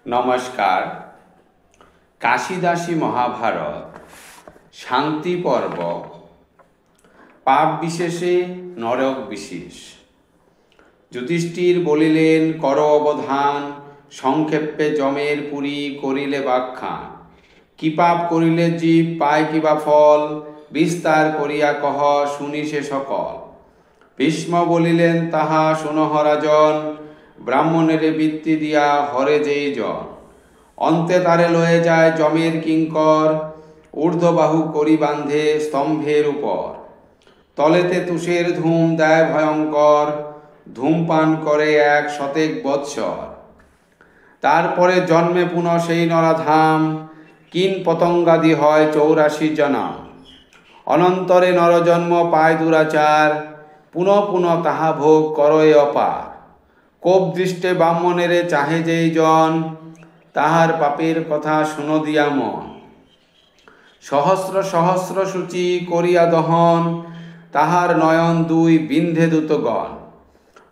নমস্কার। কাশিদাসী মহাভারত শান্তি পর্ব পাপ বিশেষে নরক বিশেষ। যুধিষ্ঠির বলিলেন, কর অবধান, সংক্ষেপে যমের পুরী করিলে ব্যাখ্যান। কি পাপ করিলে জীব পায় কিবা ফল, বিস্তার করিয়া কহ শুনি সে সকল। ভীষ্ম বলিলেন, তাহা শুনহ রাজন, ব্রাহ্মণের বৃত্তি দিয়া হরে যেই জন। অন্তে তারে লয়ে যায় যমের কিঙ্কর, ঊর্ধ্ববাহু করি বাঁধে স্তম্ভের উপর। তলেতে তুষের ধূম দেয় ভয়ঙ্কর, ধূমপান করে 100 বৎসর। তারপরে জন্মে পুনঃ সেই নরাধাম, কিন পতঙ্গাদি হয় 84 জনম। অনন্তরে নরজন্ম পায় দুরাচার, পুনঃ পুনঃ তাহা ভোগ করয়ে অপার। কোপ দৃষ্টে ব্রাহ্মণেরে চাহে যেই জন, তাহার পাপের কথা শুনো দিয়া মন। সহস্র সহস্র সূচি করিয়া দহন, তাহার নয়ন 2 বিন্ধে দূতগণ।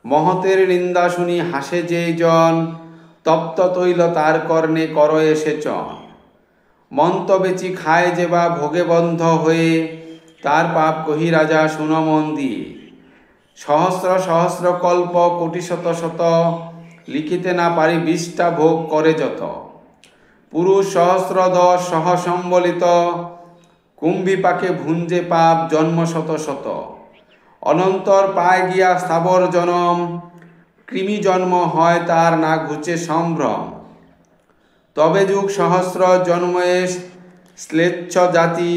মহতের নিন্দা শুনি হাসে যেই জন, তপ্ত তৈল তার কর্ণে করয়ে সেচন। মন্ত বেচি খায় যে বা ভোগে বন্ধ হয়ে, তার পাপ কহি রাজা শুনো মন দিয়ে। সহস্র সহস্র কল্প কোটি শত শত, লিখিতে না পারি 20টা ভোগ করে যত। পুরুষ সহস্রদশ সহসম্বলিত, কুম্ভীপাকে ভুঞ্জে পাপ জন্ম শত শত। অনন্তর পায় গিয়া স্থাবর জনম, কৃমি জন্ম হয় তার না ঘুচে সম্ভ্রম। তবে যুগ সহস্র জন্ময়ে শ্লেচ্ছ জাতি,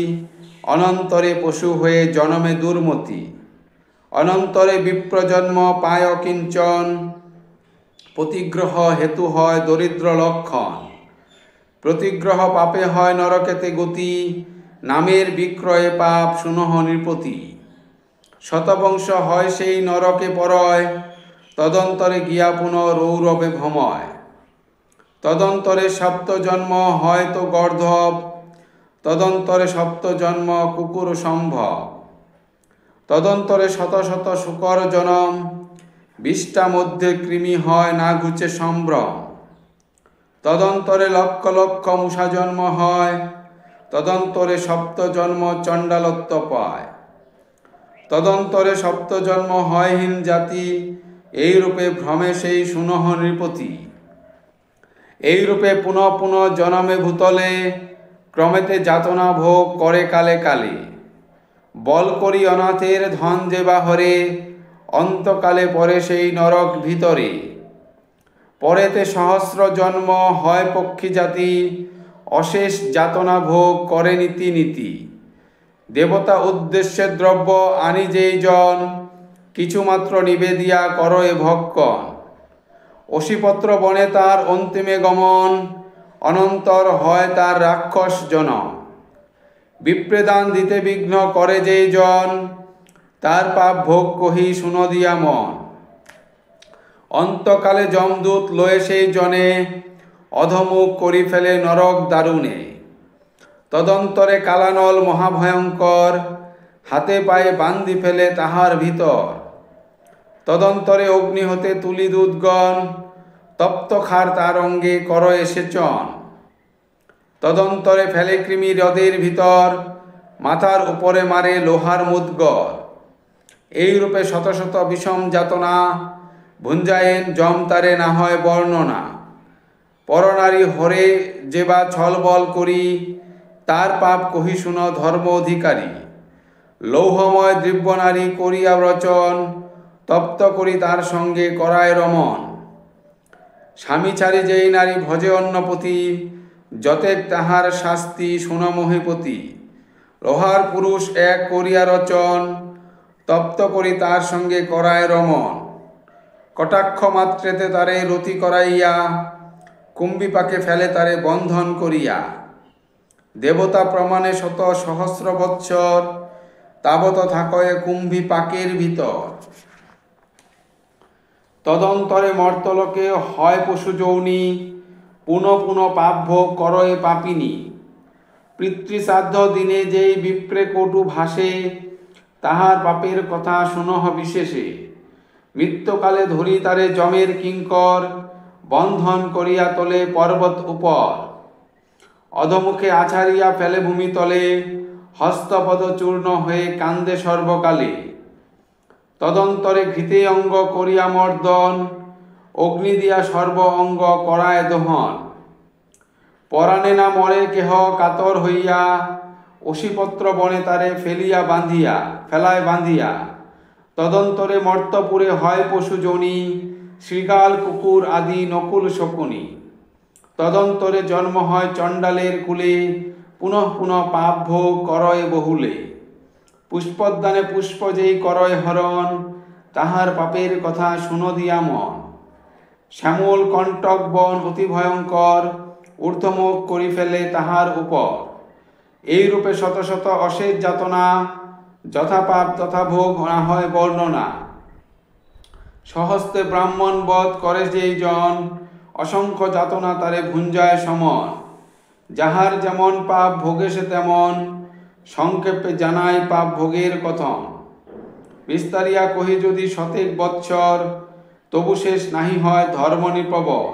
অনন্তরে পশু হয়ে জনমে দুর্মতি। অনন্তরে বিপ্রজন্ম পায় অকিঞ্চন, প্রতিগ্রহ হেতু হয় দরিদ্র লক্ষণ। প্রতিগ্রহ পাপে হয় নরকেতে গতি, নামের বিক্রয়ে পাপ শুনহ নৃপতি। শতবংশ হয় সেই নরকে পরয়, তদন্তরে গিয়া পুনঃ রৌরবে ভময়। তদন্তরে সপ্ত জন্ম হয় তো গর্ধব, তদন্তরে সপ্ত জন্ম কুকুর সম্ভব। তদন্তরে শত শত শুকর জনম, 20টা মধ্যে কৃমি হয় না ঘুচে সম্ভ্রম। তদন্তরে লক্ষ লক্ষ মূষা জন্ম হয়, তদন্তরে সপ্ত জন্ম চণ্ডালত্ব পায়। তদন্তরে সপ্ত জন্ম হয় হীন জাতি, এই রূপে ভ্রমে সেই শুনহ নৃপতি। এই রূপে পুনঃ পুনঃ জনমে ভূতলে, ক্রমেতে যাতনা ভোগ করে কালে কালে। বল করি অনাথের ধন যে বাহরে, অন্তকালে পরে সেই নরক ভিতরে। পরেতে সহস্র জন্ম হয় পক্ষী জাতি, অশেষ যাতনা ভোগ করে নীতি নীতি। দেবতা উদ্দেশ্যে দ্রব্য আনি যেই জন, কিছুমাত্র নিবেদিয়া করয়ে ভক্ষণ। অসিপত্র বনে তার অন্তিমে গমন, অনন্তর হয় তার রাক্ষস জনম। বিপ্রেদান দিতে বিঘ্ন করে যেই জন, তার পাপ ভোগ কহি শুনো দিয়া মন। অন্তকালে যমদূত লয়ে সেই জনে, অধমুখ করি ফেলে নরক দারুণে। তদন্তরে কালানল মহাভয়ঙ্কর, হাতে পায়ে বান্ধি ফেলে তাহার ভিতর। তদন্তরে অগ্নি হতে তুলি দূতগণ, তপ্ত খার তার অঙ্গে করয়ে সেচন। তদন্তরে ফেলে কৃমি হ্রদের ভিতর, মাথার উপরে মারে লোহার মুদ্গর। এই রূপে শত শত বিষম যাতনা, ভুঞ্জায়েন যম তারে না হয় বর্ণনা। পরনারী হরে যে বা ছলবল করি, তার পাপ কহি শুন ধর্ম অধিকারী। লৌহময় দিব্য নারী করিয়া রচন, তপ্ত করি তার সঙ্গে করায় রমন। স্বামী ছাড়ি যেই নারী ভজে অন্নপতি, যতেক তাহার শাস্তি শুন মহিপতি। লোহার পুরুষ এক করিয়া রচন, তপ্ত করি তার সঙ্গে করায় রমন। কটাক্ষ মাত্রেতে তারে রতি করাইয়া, কুম্ভীপাকে ফেলে তারে বন্ধন করিয়া। দেবতা প্রমাণে শত সহস্র বৎসর, তাবত থাকয়ে কুম্ভীপাকের ভিতর। তদন্তরে মর্তলোকে হয় পশু যৌনি, পুনঃ পুনঃ পাপ ভোগ করয়ে পাপিনী। পিতৃশ্রাদ্ধ দিনে যেই বিপ্রে কটু ভাসে, তাহার পাপের কথা শুনহ বিশেষে। মৃত্যুকালে ধরি তারে যমের কিঙ্কর, বন্ধন করিয়া তোলে পর্বত উপর, অধমুখে আছাড়িয়া ফেলে ভূমিতলে, হস্তপদ চূর্ণ হয়ে কান্দে সর্বকালে। তদন্তরে ঘৃতে অঙ্গ করিয়া মর্দন, অগ্নি দিয়া সর্ব অঙ্গ করায় দহন। পরাণে না মরে কেহ কাতর হইয়া, অসিপত্র বনে তারে ফেলায় বাঁধিয়া। তদন্তরে মর্তপুরে হয় পশু জনি, শৃগাল কুকুর আদি নকুল শকুনি। তদন্তরে জন্ম হয় চণ্ডালের কুলে, পুনঃ পুনঃ পাপ ভোগ করয় বহুলে। পুষ্পোদ্যানে পুষ্প যেই করয় হরণ, তাহার পাপের কথা শুনো দিয়া মন। শ্যামল কণ্টক বন অতি ভয়ঙ্কর, ঊর্ধ্বমুখ করি ফেলে তাহার উপর। এই রূপে শত শত অশেষ যাতনা, যথা পাপ তথা ভোগ না হয় বর্ণনা। সহস্তে ব্রাহ্মণ বধ করে যেই জন, অসংখ্য যাতনা তারে ভুঞ্জায় সমন। যাহার যেমন পাপ ভোগে সে তেমন, সংক্ষেপে জানাই পাপ ভোগের কথন। বিস্তারিয়া কহি যদি শতেক বৎসর, তবু শেষ নাহি হয় ধর্ম নির্পবর।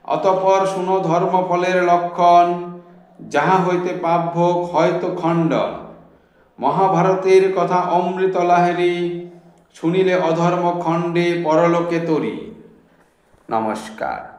অতঃপর শুনো ধর্ম ফলের লক্ষণ, যাহা হইতে পাপ ভোগ হয়তো খণ্ডন। মহাভারতের কথা অমৃত লাহেরি, শুনিলে অধর্ম খণ্ডে পরলোকে তরি। নমস্কার।